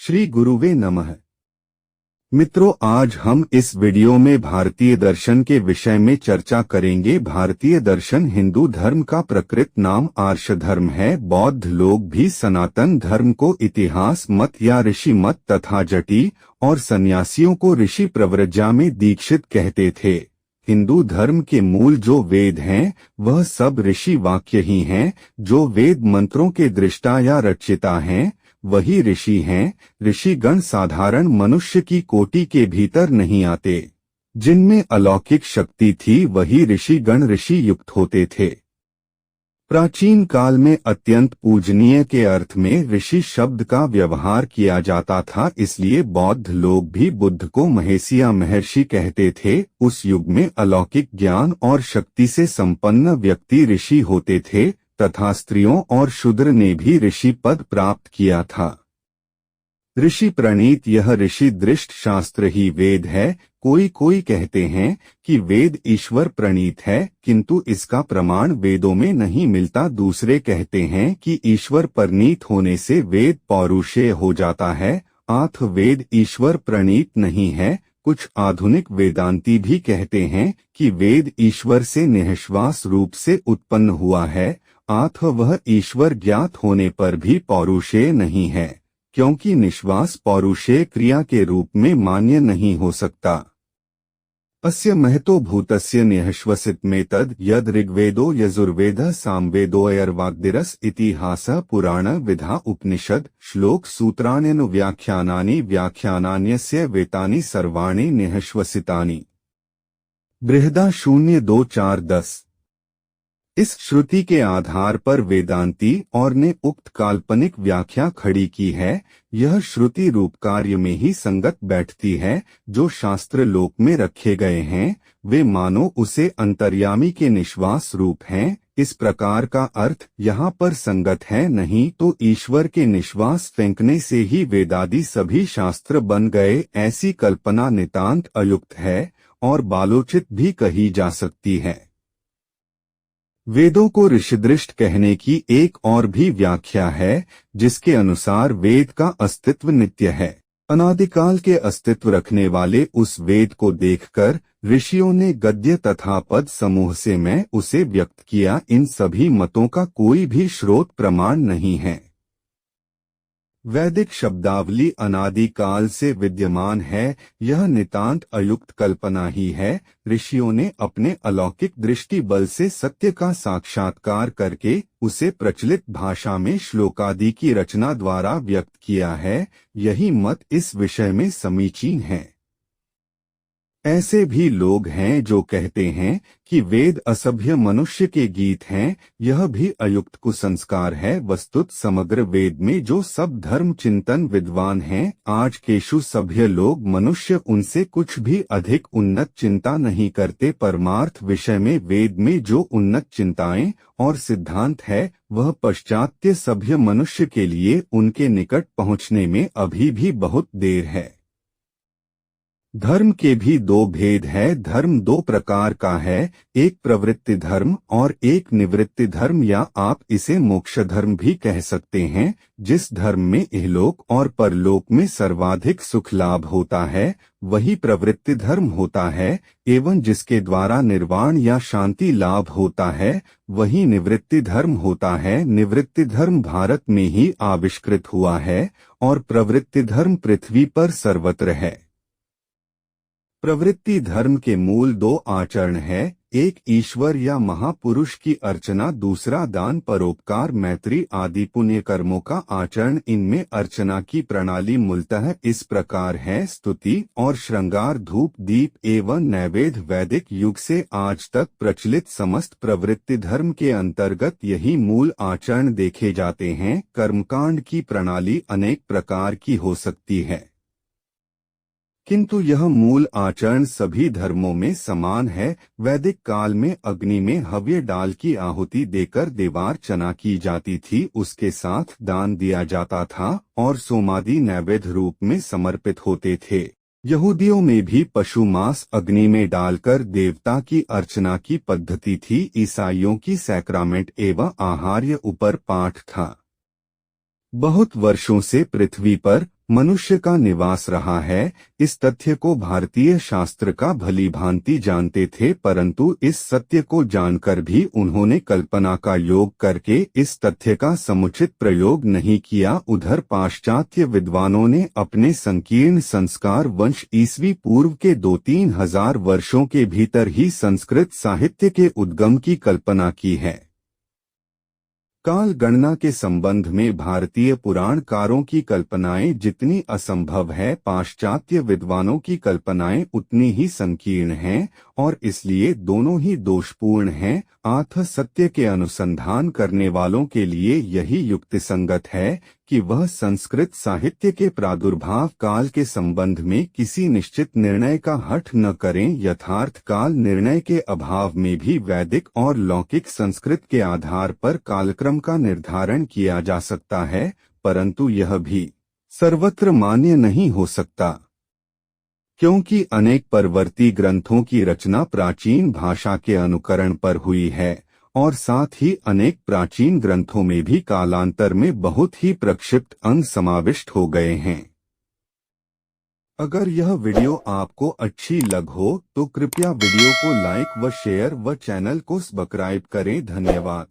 श्री गुरुवे नमः। मित्रों, आज हम इस वीडियो में भारतीय दर्शन के विषय में चर्चा करेंगे। भारतीय दर्शन हिंदू धर्म का प्रकृत नाम आर्ष धर्म है। बौद्ध लोग भी सनातन धर्म को इतिहास मत या ऋषि मत तथा जटी और सन्यासियों को ऋषि प्रव्रजा में दीक्षित कहते थे। हिंदू धर्म के मूल जो वेद हैं वह सब ऋषि वाक्य ही हैं। जो वेद मंत्रों के दृष्टा या रचयिता हैं वही ऋषि हैं। ऋषिगण साधारण मनुष्य की कोटि के भीतर नहीं आते। जिनमें अलौकिक शक्ति थी वही ऋषिगण ऋषि युक्त होते थे। प्राचीन काल में अत्यंत पूजनीय के अर्थ में ऋषि शब्द का व्यवहार किया जाता था, इसलिए बौद्ध लोग भी बुद्ध को महेशिया महर्षि कहते थे। उस युग में अलौकिक ज्ञान और शक्ति से संपन्न व्यक्ति ऋषि होते थे तथा स्त्रियों और शूद्र ने भी ऋषि पद प्राप्त किया था। ऋषि प्रणीत यह ऋषि दृष्ट शास्त्र ही वेद है। कोई कहते हैं कि वेद ईश्वर प्रणीत है, किंतु इसका प्रमाण वेदों में नहीं मिलता। दूसरे कहते हैं कि ईश्वर प्रणीत होने से वेद पौरुषेय हो जाता है, आथ वेद ईश्वर प्रणीत नहीं है। कुछ आधुनिक वेदांती भी कहते हैं कि वेद ईश्वर से निःश्वास रूप से उत्पन्न हुआ है, आथ वह ईश्वर ज्ञात होने पर भी पौरुषेय नहीं है, क्योंकि निश्वास पौरुषेय क्रिया के रूप में मान्य नहीं हो सकता। अस्य महतो भूतस्य निःश्वसित में तद यद ऋग्वेदो यजुर्वेदः सामवेदोऽयर्वाग्दिरस इतिहासः पुराण विधा उपनिषद श्लोक सूत्राण्यनुव्याख्यानानि व्याख्यानान्यस्य वेतानि सर्वाणि निःश्वसितानि। बृहदा 0:2-4-10। इस श्रुति के आधार पर वेदांती और ने उक्त काल्पनिक व्याख्या खड़ी की है। यह श्रुति रूप कार्य में ही संगत बैठती है। जो शास्त्र लोक में रखे गए हैं वे मानो उसे अंतर्यामी के निश्वास रूप हैं। इस प्रकार का अर्थ यहाँ पर संगत है, नहीं तो ईश्वर के निश्वास फेंकने से ही वेदादि सभी शास्त्र बन गए। ऐसी कल्पना नितांत अयुक्त है और बालोचित भी कही जा सकती है। वेदों को ऋषिदृष्ट कहने की एक और भी व्याख्या है, जिसके अनुसार वेद का अस्तित्व नित्य है। अनादिकाल के अस्तित्व रखने वाले उस वेद को देखकर ऋषियों ने गद्य तथा पद समूह से मैं उसे व्यक्त किया। इन सभी मतों का कोई भी स्रोत प्रमाण नहीं है। वैदिक शब्दावली अनादिकाल से विद्यमान है। यह नितांत अयुक्त कल्पना ही है। ऋषियों ने अपने अलौकिक दृष्टि बल से सत्य का साक्षात्कार करके उसे प्रचलित भाषा में श्लोकादि की रचना द्वारा व्यक्त किया है। यही मत इस विषय में समीचीन है। ऐसे भी लोग हैं जो कहते हैं कि वेद असभ्य मनुष्य के गीत हैं। यह भी अयुक्त कुसंस्कार है। वस्तुत समग्र वेद में जो सब धर्म चिंतन विद्वान हैं, आज केशु सभ्य लोग मनुष्य उनसे कुछ भी अधिक उन्नत चिंता नहीं करते। परमार्थ विषय में वेद में जो उन्नत चिंताएं और सिद्धांत है वह पश्चात्य सभ्य मनुष्य के लिए उनके निकट पहुँचने में अभी भी बहुत देर है। धर्म के भी दो भेद है। धर्म दो प्रकार का है, एक प्रवृत्ति धर्म और एक निवृत्ति धर्म, या आप इसे मोक्ष धर्म भी कह सकते हैं। जिस धर्म में इहलोक और परलोक में सर्वाधिक सुख लाभ होता है वही प्रवृत्ति धर्म होता है, एवं जिसके द्वारा निर्वाण या शांति लाभ होता है वही निवृत्ति धर्म होता है। निवृत्ति धर्म भारत में ही आविष्कृत हुआ है और प्रवृत्ति धर्म पृथ्वी पर सर्वत्र है। प्रवृत्ति धर्म के मूल दो आचरण है, एक ईश्वर या महापुरुष की अर्चना, दूसरा दान परोपकार मैत्री आदि पुण्य कर्मों का आचरण। इनमें अर्चना की प्रणाली मूलतः इस प्रकार है। स्तुति और श्रृंगार, धूप दीप एवं नैवेद्य वैदिक युग से आज तक प्रचलित समस्त प्रवृत्ति धर्म के अंतर्गत यही मूल आचरण देखे जाते हैं। कर्मकांड की प्रणाली अनेक प्रकार की हो सकती है, किंतु यह मूल आचरण सभी धर्मों में समान है। वैदिक काल में अग्नि में हव्य डाल की आहुति देकर देवार्चना की जाती थी, उसके साथ दान दिया जाता था और सोमादि नैवेद्य रूप में समर्पित होते थे। यहूदियों में भी पशु मांस अग्नि में डालकर देवता की अर्चना की पद्धति थी। ईसाइयों की सैक्रामेंट एवं आहार्य ऊपर पाठ था। बहुत वर्षों से पृथ्वी पर मनुष्य का निवास रहा है। इस तथ्य को भारतीय शास्त्र का भली भांति जानते थे, परंतु इस सत्य को जानकर भी उन्होंने कल्पना का योग करके इस तथ्य का समुचित प्रयोग नहीं किया। उधर पाश्चात्य विद्वानों ने अपने संकीर्ण संस्कार वंश ईस्वी पूर्व के 2-3 हजार वर्षों के भीतर ही संस्कृत साहित्य के उद्गम की कल्पना की है। काल गणना के संबंध में भारतीय पुराणकारों की कल्पनाएं जितनी असंभव है, पाश्चात्य विद्वानों की कल्पनाएं उतनी ही संकीर्ण हैं और इसलिए दोनों ही दोषपूर्ण हैं। आथ सत्य के अनुसंधान करने वालों के लिए यही युक्तिसंगत है कि वह संस्कृत साहित्य के प्रादुर्भाव काल के संबंध में किसी निश्चित निर्णय का हठ न करें। यथार्थ काल निर्णय के अभाव में भी वैदिक और लौकिक संस्कृत के आधार पर कालक्रम का निर्धारण किया जा सकता है, परंतु यह भी सर्वत्र मान्य नहीं हो सकता, क्योंकि अनेक परवर्ती ग्रंथों की रचना प्राचीन भाषा के अनुकरण पर हुई है और साथ ही अनेक प्राचीन ग्रंथों में भी कालांतर में बहुत ही प्रक्षिप्त अंग समाविष्ट हो गए हैं। अगर यह वीडियो आपको अच्छी लग हो तो कृपया वीडियो को लाइक व शेयर व चैनल को सब्सक्राइब करें। धन्यवाद।